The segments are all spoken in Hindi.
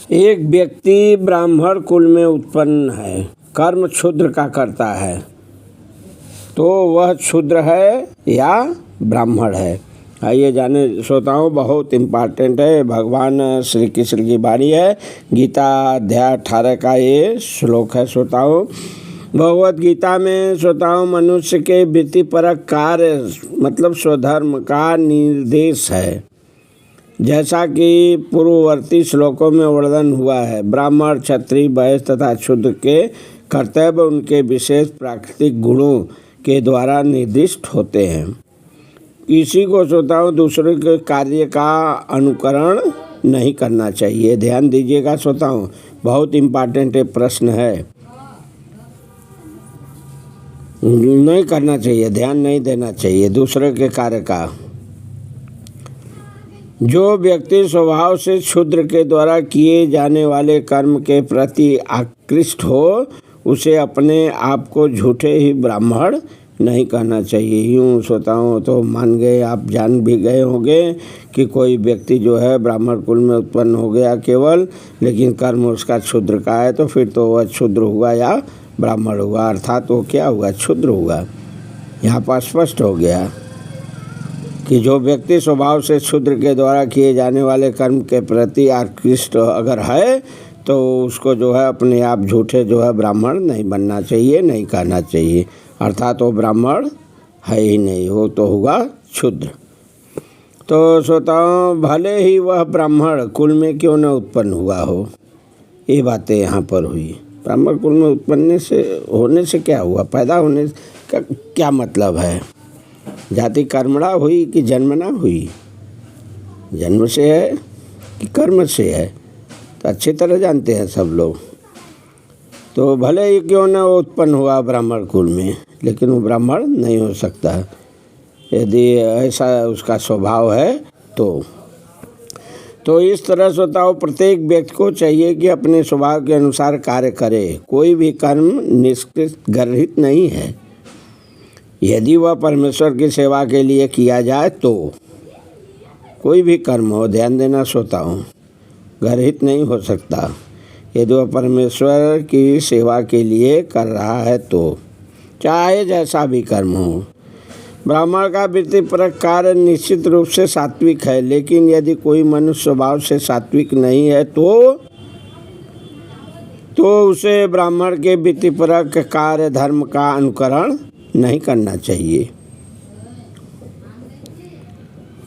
एक व्यक्ति ब्राह्मण कुल में उत्पन्न है, कर्म क्षुद्र का करता है, तो वह क्षुद्र है या ब्राह्मण है? आइए जाने श्रोताओं, बहुत इम्पॉर्टेंट है। भगवान श्री कृष्ण की वाणी है, गीता अध्याय 18 का ये श्लोक है श्रोताओं। भगवत गीता में श्रोताओं मनुष्य के वृत्तिपरक कार्य मतलब स्वधर्म का निर्देश है। जैसा कि पूर्ववर्ती श्लोकों में वर्णन हुआ है, ब्राह्मण, क्षत्रिय, वैश्य तथा शूद्र के कर्तव्य उनके विशेष प्राकृतिक गुणों के द्वारा निर्दिष्ट होते हैं। किसी को श्रोताओं दूसरे के कार्य का अनुकरण नहीं करना चाहिए। ध्यान दीजिएगा श्रोताओं, बहुत इम्पॉर्टेंट प्रश्न है। नहीं करना चाहिए, ध्यान नहीं देना चाहिए दूसरे के कार्य का। जो व्यक्ति स्वभाव से क्षुद्र के द्वारा किए जाने वाले कर्म के प्रति आकृष्ट हो, उसे अपने आप को झूठे ही ब्राह्मण नहीं कहना चाहिए। यूँ श्रोताओं तो मान गए, आप जान भी गए होंगे कि कोई व्यक्ति जो है ब्राह्मण कुल में उत्पन्न हो गया केवल, लेकिन कर्म उसका क्षुद्र का है, तो फिर तो वह क्षुद्र हुआ या ब्राह्मण हुआ, अर्थात वो क्या हुआ? क्षुद्र हुआ। यहाँ पर स्पष्ट हो गया कि जो व्यक्ति स्वभाव से क्षुद्र के द्वारा किए जाने वाले कर्म के प्रति आकृष्ट अगर है, तो उसको जो है अपने आप झूठे जो है ब्राह्मण नहीं बनना चाहिए, नहीं कहना चाहिए। अर्थात वो ब्राह्मण है ही नहीं, वो तो हुआ क्षुद्र। तो श्रोताओं, भले ही वह ब्राह्मण कुल में क्यों न उत्पन्न हुआ हो, ये बातें यहाँ पर हुई। ब्राह्मण कुल में उत्पन्न होने से क्या हुआ? पैदा होने का क्या मतलब है? जाति कर्मणा हुई कि जन्मना हुई? जन्म से है कि कर्म से है, तो अच्छी तरह जानते हैं सब लोग। तो भले ही क्यों न वो उत्पन्न हुआ ब्राह्मण कुल में, लेकिन वो ब्राह्मण नहीं हो सकता यदि ऐसा उसका स्वभाव है तो इस तरह श्रोताओं, प्रत्येक व्यक्ति को चाहिए कि अपने स्वभाव के अनुसार कार्य करे। कोई भी कर्म निष्कृत गर्हित नहीं है। यदि वह परमेश्वर की सेवा के लिए किया जाए तो कोई भी कर्म हो, ध्यान देना श्रोताओं, गर्हित नहीं हो सकता। यदि वह परमेश्वर की सेवा के लिए कर रहा है तो चाहे जैसा भी कर्म हो। ब्राह्मण का वृत्तिपरक कार्य निश्चित रूप से सात्विक है, लेकिन यदि कोई मनुष्य स्वभाव से सात्विक नहीं है तो उसे ब्राह्मण के वृत्तिपरक कार्य धर्म का अनुकरण नहीं करना चाहिए।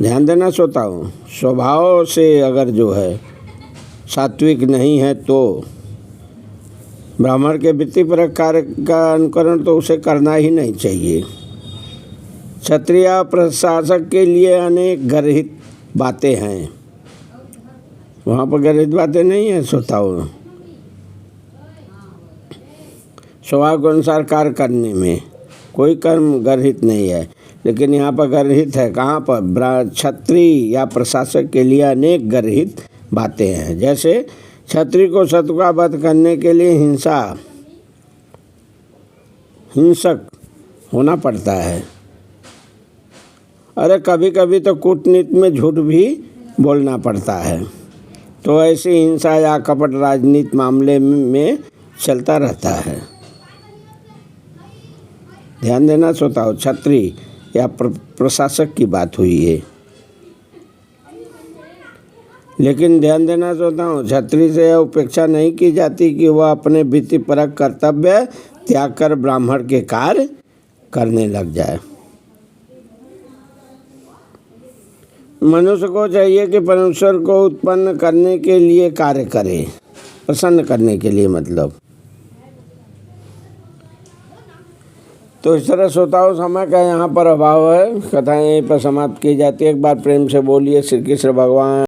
ध्यान देना श्रोताओं, स्वभाव से अगर जो है सात्विक नहीं है तो ब्राह्मण के वृत्तिपरक कार्य का अनुकरण तो उसे करना ही नहीं चाहिए। क्षत्रिय प्रशासक के लिए अनेक गर्हित बातें हैं, वहाँ पर गर्हित बातें नहीं हैं श्रोताओं। स्वभाव के अनुसार कार्य करने में कोई कर्म गर्हित नहीं है, लेकिन यहाँ पर गर्हित है। कहाँ पर? क्षत्रिय या प्रशासक के लिए अनेक गर्हित बातें हैं। जैसे क्षत्रिय को शत्रु का वध करने के लिए हिंसक होना पड़ता है। अरे कभी कभी तो कूटनीति में झूठ भी बोलना पड़ता है। तो ऐसी हिंसा या कपट राजनीति मामले में चलता रहता है। ध्यान देना श्रोताओ, क्षत्रिय या प्रशासक की बात हुई है। लेकिन ध्यान देना चाहता हूँ, क्षत्रिय से यह उपेक्षा नहीं की जाती कि वह अपने वृत्तिपरक कर्तव्य त्याग कर ब्राह्मण के कार्य करने लग जाए। मनुष्य को चाहिए कि परमेश्वर को उत्पन्न करने के लिए कार्य करे, प्रसन्न करने के लिए मतलब। तो इस तरह श्रोताओं, समय का यहाँ पर अभाव है, कथाएं यहीं पर समाप्त की जाती है। एक बार प्रेम से बोलिए श्री कृष्ण भगवान